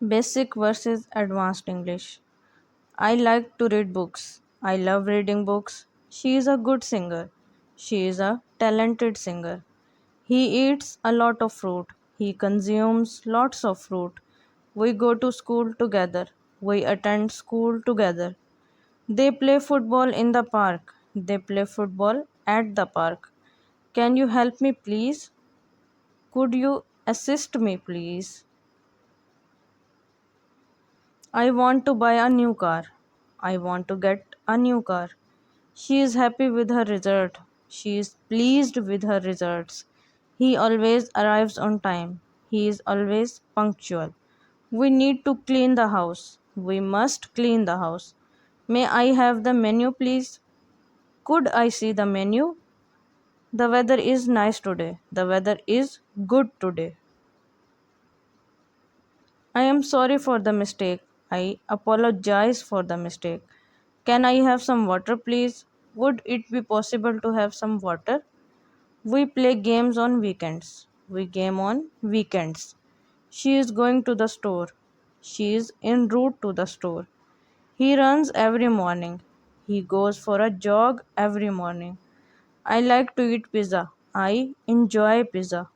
Basic versus advanced English. I like to read books. I love reading books. She is a good singer. She is a talented singer. He eats a lot of fruit. He consumes lots of fruit. We go to school together. We attend school together. They play football in the park. They play football at the park. Can you help me, please? Could you assist me, please? I want to buy a new car. I want to get a new car. She is happy with her result. She is pleased with her results. He always arrives on time. He is always punctual. We need to clean the house. We must clean the house. May I have the menu, please? Could I see the menu? The weather is nice today. The weather is good today. I am sorry for the mistake. I apologize for the mistake. Can I have some water, please? Would it be possible to have some water? We play games on weekends. We game on weekends. She is going to the store. She is en route to the store. He runs every morning. He goes for a jog every morning. I like to eat pizza. I enjoy pizza.